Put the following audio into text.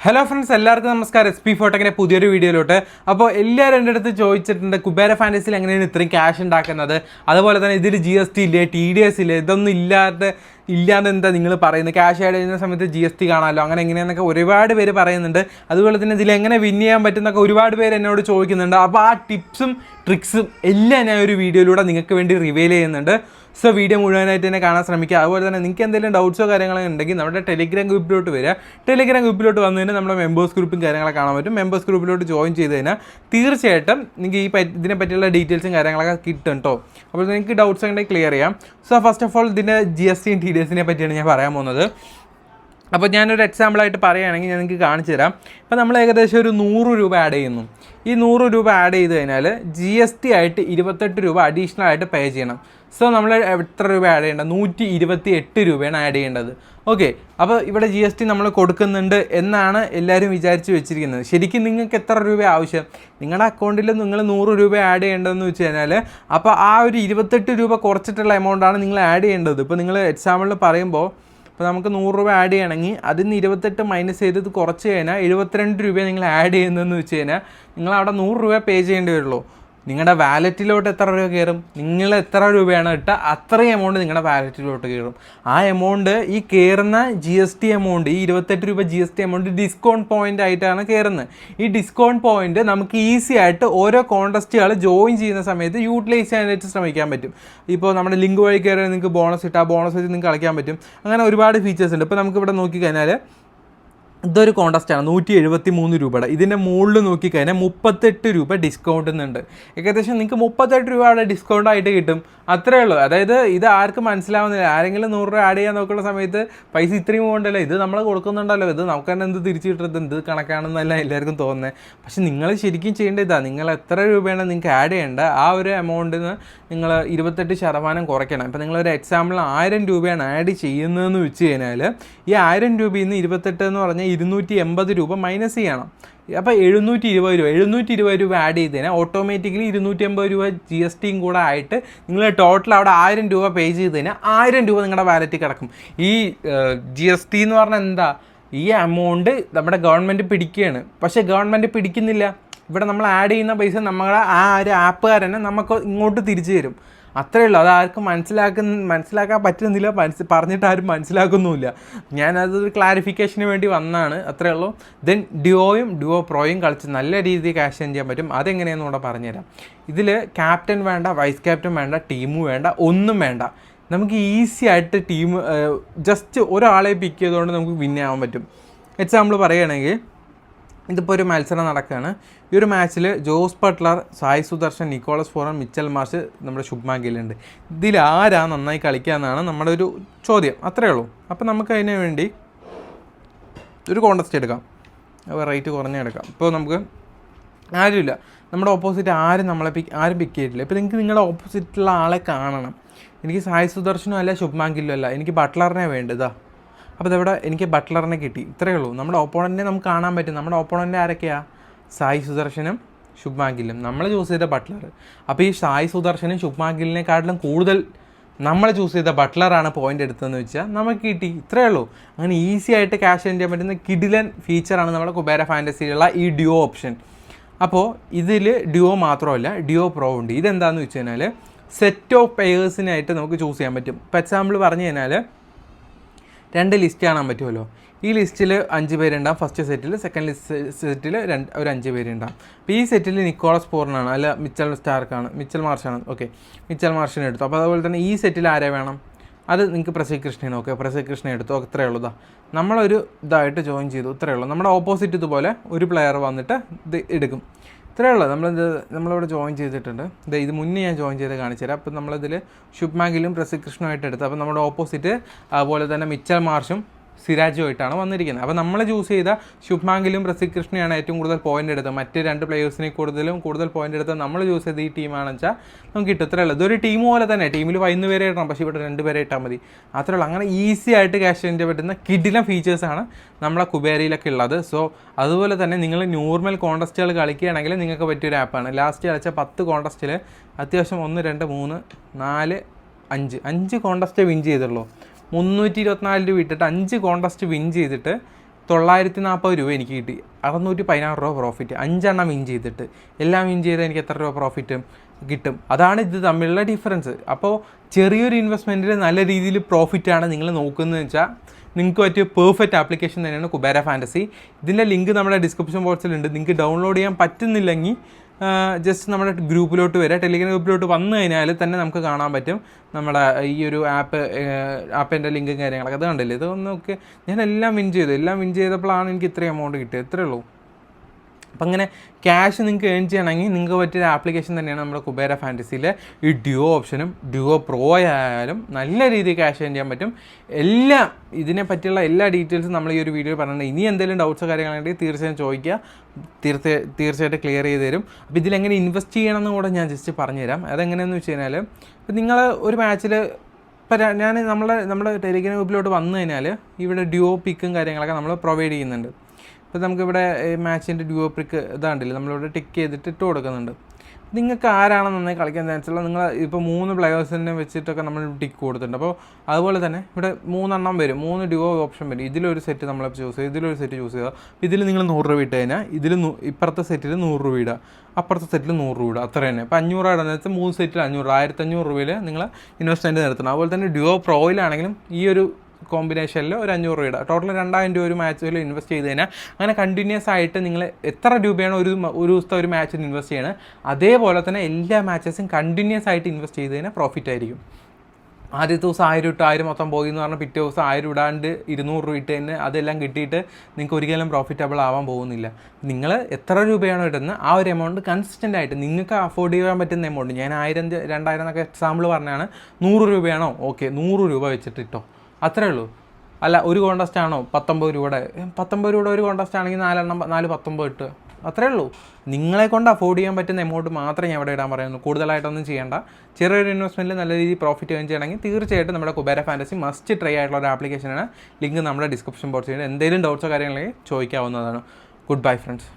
Hello friends, എല്ലാവർക്കും നമസ്കാരം. SP ഫോട്ടോക്കിൻ്റെ പുതിയൊരു വീഡിയോയിലോട്ട്. അപ്പോൾ എല്ലാവരും എൻ്റെ അടുത്ത് ചോദിച്ചിട്ടുണ്ട്, കുബേര ഫാൻറ്റസിയിൽ എങ്ങനെയാണ് ഇത്രയും ക്യാഷ് ഉണ്ടാക്കുന്നത്, അതുപോലെ തന്നെ ഇതിൽ GST ഇല്ലേ, TDS ഇല്ലേ, ഇതൊന്നും ഇല്ലാതെ എന്താ നിങ്ങൾ പറയുന്നത്, ക്യാഷ് ആഡ് ചെയ്യുന്ന സമയത്ത് GST കാണാമല്ലോ, അങ്ങനെ എങ്ങനെയാണെന്നൊക്കെ ഒരുപാട് പേര് പറയുന്നുണ്ട്. അതുപോലെ തന്നെ ഇതിൽ എങ്ങനെ വിൻ ചെയ്യാൻ പറ്റുന്നൊക്കെ ഒരുപാട് പേര് എന്നോട് ചോദിക്കുന്നുണ്ട്. അപ്പോൾ ആ ടിപ്സും ട്രിക്സും എല്ലാം ഞാൻ ഒരു വീഡിയോയിലൂടെ നിങ്ങൾക്ക് വേണ്ടി റിവീൽ ചെയ്യുന്നുണ്ട്. സോ വീഡിയോ മുഴുവനായിട്ട് തന്നെ കാണാൻ ശ്രമിക്കുക. അതുപോലെ തന്നെ നിങ്ങൾക്ക് എന്തെങ്കിലും ഡൗട്ട്സോ കാര്യങ്ങളോ ഉണ്ടെങ്കിൽ നമ്മുടെ ടെലിഗ്രാം ഗ്രൂപ്പിലോട്ട് വരിക. ടെലിഗ്രാം ഗ്രൂപ്പിലോട്ട് വന്നു കഴിഞ്ഞാൽ നമ്മുടെ മെമ്പേഴ്സ് ഗ്രൂപ്പും കാര്യങ്ങളൊക്കെ കാണാൻ പറ്റും. മെമ്പേഴ്സ് ഗ്രൂപ്പിലോട്ട് ജോയിൻ ചെയ്ത് കഴിഞ്ഞാൽ തീർച്ചയായിട്ടും നിങ്ങൾക്ക് ഇതിനെ പറ്റിയുള്ള ഡീറ്റെയിൽസും കാര്യങ്ങളൊക്കെ കിട്ടും കേട്ടോ. അപ്പോൾ നിങ്ങൾക്ക് ഡൗട്ട്സ് ഉണ്ടെങ്കിൽ ക്ലിയർ ചെയ്യാം. സോ ഫസ്റ്റ് ഓഫ് ഓൾ ഇതിൻ്റെ GST TDS പറ്റിയാണ് ഞാൻ പറയാൻ പോകുന്നത്. അപ്പോൾ ഞാനൊരു എക്സാമ്പിളായിട്ട് പറയുകയാണെങ്കിൽ ഞാൻ നിങ്ങൾക്ക് കാണിച്ചു തരാം. ഇപ്പോൾ നമ്മൾ ഏകദേശം ഒരു 100 രൂപ ആഡ് ചെയ്യുന്നു. ഈ 100 രൂപ ആഡ് ചെയ്ത് കഴിഞ്ഞാൽ GST ആയിട്ട് 28 രൂപ അഡീഷണൽ ആയിട്ട് പേ ചെയ്യണം. സോ നമ്മൾ എത്ര രൂപ ആഡ് ചെയ്യേണ്ടത്? 128 രൂപയാണ് ആഡ് ചെയ്യേണ്ടത്. ഓക്കെ, അപ്പോൾ ഇവിടെ GST നമ്മൾ കൊടുക്കുന്നുണ്ട് എന്നാണ് എല്ലാവരും വിചാരിച്ച് വെച്ചിരിക്കുന്നത്. ശരിക്കും നിങ്ങൾക്ക് എത്ര രൂപ ആവശ്യം? നിങ്ങളുടെ അക്കൗണ്ടിൽ നിങ്ങൾ 100 രൂപ ആഡ് ചെയ്യേണ്ടതെന്ന് വെച്ച് കഴിഞ്ഞാൽ അപ്പോൾ ആ ഒരു 28 രൂപ കുറച്ചിട്ടുള്ള എമൗണ്ടാണ് നിങ്ങൾ ആഡ് ചെയ്യേണ്ടത്. ഇപ്പോൾ നിങ്ങൾ എക്സാമ്പിളിൽ പറയുമ്പോൾ ഇപ്പോൾ നമുക്ക് 100 രൂപ ആഡ് ചെയ്യണമെങ്കിൽ അതിൽ നിന്ന് 28 മൈനസ് ചെയ്ത് കുറച്ച് കഴിഞ്ഞാൽ 72 രൂപ നിങ്ങൾ ആഡ് ചെയ്യുന്നതെന്ന് വെച്ച് കഴിഞ്ഞാൽ നിങ്ങൾ അവിടെ 100 രൂപ പേ ചെയ്യേണ്ടി വരുള്ളൂ. നിങ്ങളുടെ വാലറ്റിലോട്ട് എത്ര രൂപ കയറും? നിങ്ങൾ എത്ര രൂപയാണ് ഇട്ടാൽ അത്രയും എമൗണ്ട് നിങ്ങളുടെ വാലറ്റിലോട്ട് കയറും. ആ എമൗണ്ട് ഈ കയറുന്ന GST എമൗണ്ട്, ഈ 28 രൂപ GST എമൗണ്ട് ഡിസ്കൗണ്ട് പോയിൻ്റ് ആയിട്ടാണ് കയറുന്നത്. ഈ ഡിസ്കൗണ്ട് പോയിൻ്റ് നമുക്ക് ഈസി ആയിട്ട് ഓരോ കോൺടെസ്റ്റുകൾ ജോയിൻ ചെയ്യുന്ന സമയത്ത് യൂട്ടിലൈസ് ചെയ്യാനായിട്ട് ശ്രമിക്കാൻ പറ്റും. ഇപ്പോൾ നമ്മുടെ ലിങ്ക് വഴി കയറി നിങ്ങൾക്ക് ബോണസ് ഇട്ടാൽ ബോണസ് വെച്ച് നിങ്ങൾക്ക് കളിക്കാൻ പറ്റും. അങ്ങനെ ഒരുപാട് ഫീച്ചേഴ്സ് ഉണ്ട്. ഇപ്പോൾ നമുക്കിവിടെ നോക്കിക്കഴിഞ്ഞാൽ ഇതൊരു കോൺടെസ്റ്റാണ് 173 രൂപയുടെ. ഇതിൻ്റെ മുകളിൽ നോക്കിക്കഴിഞ്ഞാൽ 38 രൂപ ഡിസ്കൗണ്ട് എന്നുണ്ട്. ഏകദേശം നിങ്ങൾക്ക് 38 രൂപ അവിടെ ഡിസ്കൗണ്ട് ആയിട്ട് കിട്ടും. അത്രേ ഉള്ളൂ. അതായത് ഇത് ആർക്കും മനസ്സിലാവുന്നില്ല. ആരെങ്കിലും 100 രൂപ ആഡ് ചെയ്യാൻ നോക്കുന്ന സമയത്ത് പൈസ ഇത്രയും പോകണ്ടല്ലോ, ഇത് നമ്മൾ കൊടുക്കുന്നുണ്ടല്ലോ, ഇത് നമുക്ക് തന്നെ എന്ത് തിരിച്ചു കിട്ടുന്നത്, എന്ത് കണക്കാണെന്നല്ല എല്ലാവർക്കും തോന്നുന്നത്. പക്ഷെ നിങ്ങൾ ശരിക്കും ചെയ്യേണ്ടത് ഇതാണ്, നിങ്ങൾ എത്ര രൂപയാണ് നിങ്ങൾക്ക് ആഡ് ചെയ്യേണ്ട ആ ഒരു എമൗണ്ടിൽ നിന്ന് നിങ്ങൾ 28% കുറയ്ക്കണം. ഇപ്പോൾ നിങ്ങളൊരു എക്സാമ്പിൾ 1000 രൂപയാണ് ആഡ് ചെയ്യുന്നതെന്ന് വെച്ച് കഴിഞ്ഞാൽ ഈ 1000 രൂപയിൽ നിന്ന് 28 എന്ന് പറഞ്ഞാൽ 280 രൂപ മൈനസ് ചെയ്യണം. അപ്പോൾ 720 രൂപ ആഡ് ചെയ്ത് കഴിഞ്ഞാൽ ഓട്ടോമാറ്റിക്കലി 280 രൂപ GSTയും കൂടെ ആയിട്ട് നിങ്ങൾ ടോട്ടൽ അവിടെ 1000 രൂപ പേ ചെയ്ത് കഴിഞ്ഞാൽ 1000 രൂപ നിങ്ങളുടെ വാലറ്റിൽ കിടക്കും. ഈ GST എന്ന് പറഞ്ഞാൽ എന്താ? ഈ എമൗണ്ട് നമ്മുടെ ഗവൺമെൻറ് പിടിക്കുകയാണ്. പക്ഷേ ഗവൺമെൻറ് പിടിക്കുന്നില്ല. ഇവിടെ നമ്മൾ ആഡ് ചെയ്യുന്ന പൈസ നമ്മുടെ ആ ഒരു ആപ്പുകാരനെ നമുക്ക് ഇങ്ങോട്ട് തിരിച്ചു തരും. അത്രയേ ഉള്ളൂ. അത് ആർക്കും മനസ്സിലാക്കാൻ പറ്റുന്നില്ല, പറഞ്ഞിട്ട് ആരും മനസ്സിലാക്കുന്നുമില്ല. ഞാനതൊരു ക്ലാരിഫിക്കേഷന് വേണ്ടി വന്നതാണ്, അത്രയേ ഉള്ളൂ. ദെൻ ഡ്യുവോ പ്രോയും കളിച്ച് നല്ല രീതിയിൽ ക്യാഷ് ചെയ്യാൻ പറ്റും. അതെങ്ങനെയാണെന്ന് കൂടെ പറഞ്ഞുതരാം. ഇതിൽ ക്യാപ്റ്റൻ വേണ്ട, വൈസ് ക്യാപ്റ്റൻ വേണ്ട, ടീമും വേണ്ട, ഒന്നും വേണ്ട. നമുക്ക് ഈസി ആയിട്ട് ജസ്റ്റ് ഒരാളെ പിക്ക് ചെയ്തുകൊണ്ട് നമുക്ക് വിൻ ആവാൻ പറ്റും. എക്സാമ്പിൾ പറയുകയാണെങ്കിൽ ഇതിപ്പോൾ ഒരു മത്സരം നടക്കുകയാണ്. ഈ ഒരു മാച്ചിൽ Jos Buttler, Sai Sudharsan, Nicholas Pooran, Mitchell Marsh, നമ്മുടെ ശുഭ്മാൻ ഗിൽ ഉണ്ട്. ഇതിൽ ആരാ നന്നായി കളിക്കുക എന്നാണ് നമ്മുടെ ഒരു ചോദ്യം. അത്രയേ ഉള്ളൂ. അപ്പോൾ നമുക്ക് അതിന് വേണ്ടി ഒരു കോൺടെസ്റ്റ് എടുക്കാം, റേറ്റ് കുറഞ്ഞെടുക്കാം. ഇപ്പോൾ നമുക്ക് ആരുമില്ല, നമ്മുടെ ഓപ്പോസിറ്റ് ആരും പിക്ക് ചെയ്തിട്ടില്ല. ഇപ്പോൾ നിങ്ങൾക്ക് നിങ്ങളുടെ ഓപ്പോസിറ്റുള്ള ആളെ കാണണം. എനിക്ക് സായ് സുദർശനും അല്ല, ശുഭ്മാൻ ഗില്ലും അല്ല, എനിക്ക് ബട്ട്ലറിനെ വേണ്ടതാ. അപ്പോൾ ഇതവിടെ എനിക്ക് ബട്ട്ലറിനെ കിട്ടി. ഇത്രയേ ഉള്ളൂ. നമ്മുടെ ഓപ്പോണൻറ്റിനെ നമുക്ക് കാണാൻ പറ്റും. നമ്മുടെ ഓപ്പോണൻ്റ് ആരൊക്കെയാണ്? സായ് സുദർശനും ശുഭ്മാൻ ഗില്ലും. നമ്മൾ ചൂസ് ചെയ്ത ബട്ട്ലർ. അപ്പോൾ ഈ സായ് സുദർശനും ശുഭ്മാൻ ഗില്ലിനെക്കാട്ടിലും കൂടുതൽ നമ്മൾ ചൂസ് ചെയ്ത ബട്ട്ലറാണ് പോയിൻ്റ് എടുത്തതെന്ന് വെച്ചാൽ നമുക്ക് കിട്ടി. ഇത്രയേ ഉള്ളൂ. അങ്ങനെ ഈസി ആയിട്ട് ക്യാഷ് ചെയ്യാൻ പറ്റുന്ന കിഡിലൻ ഫീച്ചറാണ് നമ്മുടെ കുബേര ഫാൻറ്റസിയിലുള്ള ഈ ഡ്യുവോ ഓപ്ഷൻ. അപ്പോൾ ഇതിൽ ഡ്യുവോ മാത്രമല്ല, ഡ്യുവോ പ്രോ ഉണ്ട്. ഇതെന്താണെന്ന് വെച്ച് കഴിഞ്ഞാൽ സെറ്റ് ഓഫ് പേഴ്സിനായിട്ട് നമുക്ക് ചൂസ് ചെയ്യാൻ പറ്റും. ഇപ്പോൾ എക്സാമ്പിൾ പറഞ്ഞു കഴിഞ്ഞാൽ 2 ലിസ്റ്റ് കാണാൻ പറ്റുമല്ലോ. ഈ ലിസ്റ്റിൽ 5 പേരുണ്ടാകും ഫസ്റ്റ് സെറ്റിൽ, സെക്കൻഡ് സെറ്റിൽ ഒരു 5 പേരുണ്ടാകും. അപ്പോൾ ഈ സെറ്റിൽ നിക്കോളസ് പൂർണ്ണാണ്, അല്ല മിച്ചൽ മാർഷാണ്. ഓക്കെ, മിച്ചൽ മാർഷിനെ എടുത്തു. അപ്പോൾ അതുപോലെ തന്നെ ഈ സെറ്റിൽ ആരെ വേണം? അത് നിങ്ങൾക്ക് പ്രസീദ് കൃഷ്ണനെ. ഓക്കെ, പ്രസീദ് കൃഷ്ണനെ എടുത്തു. ഇത്രയേ ഉള്ളൂ. നമ്മളൊരു ഇതായിട്ട് ജോയിൻ ചെയ്തു. ഇത്രയേ ഉള്ളൂ. നമ്മുടെ ഓപ്പോസിറ്റ് ഇതുപോലെ ഒരു പ്ലെയർ വന്നിട്ട് ഇത് എടുക്കും. ഇത്രയേ ഉള്ളൂ. നമ്മളിവിടെ ജോയിൻ ചെയ്തിട്ടുണ്ട്. ഇത് മുന്നേ ഞാൻ ജോയിൻ ചെയ്ത് കാണിച്ചു തരാം. അപ്പോൾ നമ്മളിതിൽ ശുഭ്മാൻ ഗില്ലും പ്രസീദ് കൃഷ്ണനുമായിട്ട് എടുത്തു. അപ്പോൾ നമ്മുടെ ഓപ്പോസിറ്റ് അതുപോലെ തന്നെ മിച്ചൽ മാർഷും സിരാജുമായിട്ടാണ് വന്നിരിക്കുന്നത്. അപ്പോൾ നമ്മൾ ചൂസ് ചെയ്ത ശുഭ്മാൻ ഗില്ലും പ്രസീദ് കൃഷ്ണയാണ് ഏറ്റവും കൂടുതൽ പോയിൻ്റ് എടുത്തത്. മറ്റ് 2 പ്ലേയേഴ്സിനെ കൂടുതൽ പോയിൻ്റ് എടുത്തത് നമ്മൾ ചൂസ് ചെയ്ത ഈ ടീമാണെന്ന് വെച്ചാൽ നമുക്ക് കിട്ടും. ഇത്രയേ ഉള്ളൂ. ഇതൊരു ടീം പോലെ തന്നെ, ടീമിൽ 11 പേരെ ഇടണം, പക്ഷേ ഇവിടെ 2 പേരെ ഇട്ടാൽ മതി. അത്രയേ ഉള്ളൂ. അങ്ങനെ ഈസി ആയിട്ട് ക്യാഷ് ചെയ്യാൻ പറ്റുന്ന കിഡിലൻ ഫീച്ചേഴ്സാണ് നമ്മളെ കുബേരയിലൊക്കെ ഉള്ളത്. സോ അതുപോലെ തന്നെ നിങ്ങൾ നോർമൽ കോൺടെസ്റ്റുകൾ കളിക്കുകയാണെങ്കിൽ നിങ്ങൾക്ക് പറ്റിയൊരു ആപ്പാണ്. ലാസ്റ്റ് കളിച്ച 10 കോൺടെസ്റ്റിൽ അത്യാവശ്യം 1, 2, 3, 4, 5 കോൺടെസ്റ്റ് വിൻ ചെയ്തുള്ളൂ. 324 രൂപ ഇട്ടിട്ട് 5 കോൺടെസ്റ്റ് വിൻ ചെയ്തിട്ട് 940 രൂപ എനിക്ക് കിട്ടി. 616 രൂപ പ്രോഫിറ്റ്. 5 എണ്ണം വിൻ ചെയ്തിട്ട്. എല്ലാം വിൻ ചെയ്താൽ എനിക്ക് എത്ര രൂപ പ്രോഫിറ്റ് കിട്ടും? അതാണ് ഇത് തമ്മിലുള്ള ഡിഫറൻസ്. അപ്പോൾ ചെറിയൊരു ഇൻവെസ്റ്റ്മെൻറ്റിൽ നല്ല രീതിയിൽ പ്രോഫിറ്റാണ് നിങ്ങൾ നോക്കുന്നതെന്ന് വെച്ചാൽ നിങ്ങൾക്ക് പറ്റിയ പെർഫെക്റ്റ് ആപ്ലിക്കേഷൻ തന്നെയാണ് കുബേര ഫാൻറ്റസി. ഇതിൻ്റെ ലിങ്ക് നമ്മുടെ ഡിസ്ക്രിപ്ഷൻ ബോക്സിലുണ്ട്. നിങ്ങൾക്ക് ഡൗൺലോഡ് ചെയ്യാൻ പറ്റുന്നില്ലെങ്കിൽ ജസ്റ്റ് നമ്മുടെ ഗ്രൂപ്പിലോട്ട് വരിക. ടെലിഗ്രാം ഗ്രൂപ്പിലോട്ട് വന്നു കഴിഞ്ഞാൽ തന്നെ നമുക്ക് കാണാൻ പറ്റും നമ്മുടെ ഈ ഒരു ആപ്പിൻ്റെ ലിങ്കും കാര്യങ്ങളൊക്കെ. അത് കണ്ടില്ലേ, ഇതൊന്നൊക്കെ ഞാൻ എല്ലാം വിൻ ചെയ്തപ്പോഴാണ് എനിക്ക് ഇത്രയും എമൗണ്ട് കിട്ടിയത്. ഇത്രയേ ഉള്ളൂ. അപ്പം അങ്ങനെ ക്യാഷ് നിങ്ങൾക്ക് ഏൺ ചെയ്യണമെങ്കിൽ നിങ്ങൾക്ക് പറ്റിയൊരു ആപ്ലിക്കേഷൻ തന്നെയാണ് നമ്മുടെ കുബേര ഫാൻറ്റസിയിലെ ഈ ഡ്യുവോ ഓപ്ഷനും. ഡ്യുവോ പ്രോ ആയാലും നല്ല രീതിയിൽ ക്യാഷ് ഏൺ ചെയ്യാൻ പറ്റും. എല്ലാം ഇതിനെ പറ്റിയുള്ള എല്ലാ ഡീറ്റെയിൽസും നമ്മൾ ഈ ഒരു വീഡിയോയിൽ പറഞ്ഞിട്ടുണ്ട്. ഇനി എന്തെങ്കിലും ഡൗട്ട്സ് കാര്യങ്ങളുണ്ടെങ്കിൽ തീർച്ചയായും ചോദിക്കുക, തീർച്ചയായിട്ടും ക്ലിയർ ചെയ്ത് തരും. അപ്പോൾ ഇതിലെങ്ങനെ ഇൻവെസ്റ്റ് ചെയ്യണമെന്ന് കൂടെ ഞാൻ ജസ്റ്റ് പറഞ്ഞുതരാം. അതെങ്ങനെയാണെന്ന് വെച്ച് കഴിഞ്ഞാൽ, ഇപ്പം നിങ്ങൾ ഒരു മാച്ചിൽ ഇപ്പം ഞാൻ നമ്മുടെ ടെലിഗ്രാം ഗ്രൂപ്പിലോട്ട് വന്നു കഴിഞ്ഞാൽ ഇവിടെ ഡ്യുവോ പിക്കും കാര്യങ്ങളൊക്കെ നമ്മൾ പ്രൊവൈഡ് ചെയ്യുന്നുണ്ട്. ഇപ്പോൾ നമുക്കിവിടെ മാച്ചിൻ്റെ ഡ്യുവോ പിക്ക് ഇതാണ്ടില്ല, നമ്മളിവിടെ ടിക്ക് ചെയ്തിട്ട് ഇട്ട് കൊടുക്കുന്നുണ്ട്. നിങ്ങൾക്ക് ആരാണ് നന്നായി കളിക്കാൻ ചാൻസ് ഉള്ളത്, നിങ്ങൾ ഇപ്പോൾ 3 പ്ലെയേഴ്സിനെ വെച്ചിട്ടൊക്കെ നമ്മൾ ടിക്ക് കൊടുത്തിട്ടുണ്ട്. അപ്പോൾ അതുപോലെ തന്നെ ഇവിടെ 3 എണ്ണം വരും, 3 ഡ്യുവോ ഓപ്ഷൻ വരും. ഇതിലൊരു സെറ്റ് നമ്മൾ ചൂസ് ചെയ്യുക, ഇതിലൊരു സെറ്റ് ചൂസ് ചെയ്യുക. ഇതിൽ നിങ്ങൾ 100 രൂപ ഇട്ട് കഴിഞ്ഞാൽ ഇപ്പുറത്തെ സെറ്റിൽ 100 രൂപ ഇടുക, അപ്പുറത്തെ സെറ്റിൽ 100 രൂപ ഇടുക. അത്ര തന്നെ. ഇപ്പോൾ 500 ഇടുന്ന വെച്ചാൽ 3 സെറ്റിൽ 500, 1500 രൂപയിൽ നിങ്ങൾ ഇൻവെസ്റ്റ്മെൻറ്റ് നടത്തണം. അതുപോലെ തന്നെ ഡ്യുവോ പ്രോയിലാണെങ്കിലും ഈ ഒരു കോമ്പിനേഷനിൽ ഒരു 500 രൂപ ഇടുക. ടോട്ടൽ 2000 രൂപ ഒരു മാച്ചിൽ ഇൻവെസ്റ്റ് ചെയ്ത് കഴിഞ്ഞാൽ അങ്ങനെ കണ്ടിന്യൂസ് ആയിട്ട് നിങ്ങൾ എത്ര രൂപയാണ് ഒരു ദിവസത്തെ ഒരു മാച്ചിൽ ഇൻവെസ്റ്റ് ചെയ്യണത്, അതേപോലെ തന്നെ എല്ലാ മാച്ചസും കണ്ടിന്യൂസ് ആയിട്ട് ഇൻവെസ്റ്റ് ചെയ്ത് കഴിഞ്ഞാൽ പ്രോഫിറ്റ് ആയിരിക്കും. ആദ്യത്തെ ദിവസം 1000 ഇട്ട് 1000 മൊത്തം പോയി എന്ന് പറഞ്ഞാൽ പിറ്റേ ദിവസം 1000 ഇടാണ്ട് 200 രൂപ ഇട്ട് തന്നെ അതെല്ലാം കിട്ടിയിട്ട് നിങ്ങൾക്ക് ഒരിക്കലും പ്രോഫിറ്റബിൾ ആവാൻ പോകുന്നില്ല. നിങ്ങൾ എത്ര രൂപയാണോ ഇടുന്നത് ആ ഒരു എമൗണ്ട് കൺസിസ്റ്റൻ്റ് ആയിട്ട് നിങ്ങൾക്ക് അഫോർഡ് ചെയ്യാൻ പറ്റുന്ന എമൗണ്ട്, ഞാൻ 1000 2000 എന്നൊക്കെ എക്സാമ്പിൾ പറഞ്ഞാണ്. 100 രൂപയാണോ, ഓക്കെ 100 രൂപ വെച്ചിട്ട് ഇട്ടോ, അത്രേ ഉള്ളൂ. അല്ല ഒരു കോൺടെസ്റ്റ് ആണോ 19 രൂപയുടെ ഒരു കോൺടെസ്റ്റ് ആണെങ്കിൽ 4 19 ഇട്ട്, അത്രേ ഉള്ളൂ. നിങ്ങളെ കൊണ്ട് അഫോർഡ് ചെയ്യാൻ പറ്റുന്ന എമൗണ്ട് മാത്രമേ ഞാൻ ഇവിടെ ഇടാൻ പറയുന്നു. കൂടുതലായിട്ടൊന്നും ചെയ്യേണ്ട. ചെറിയൊരു ഇൻവെസ്റ്റ്മെൻറ്റിൽ നല്ല രീതിയിൽ പ്രോഫിറ്റ് ഏൺ ചെയ്യണമെങ്കിൽ തീർച്ചയായിട്ടും നമ്മുടെ കുബേര ഫാൻറ്റസി മസ്റ്റ് ട്രൈ ആയിട്ടുള്ള ഒരു ആപ്ലിക്കേഷനാണ്. ലിങ്ക് നമ്മുടെ ഡിസ്ക്രിപ്ഷൻ ബോക്സിൽ. എന്തെങ്കിലും ഡൗട്ട്സോ കാര്യങ്ങളെങ്കിൽ ചോദിക്കാവുന്നതാണ്. Good bye friends.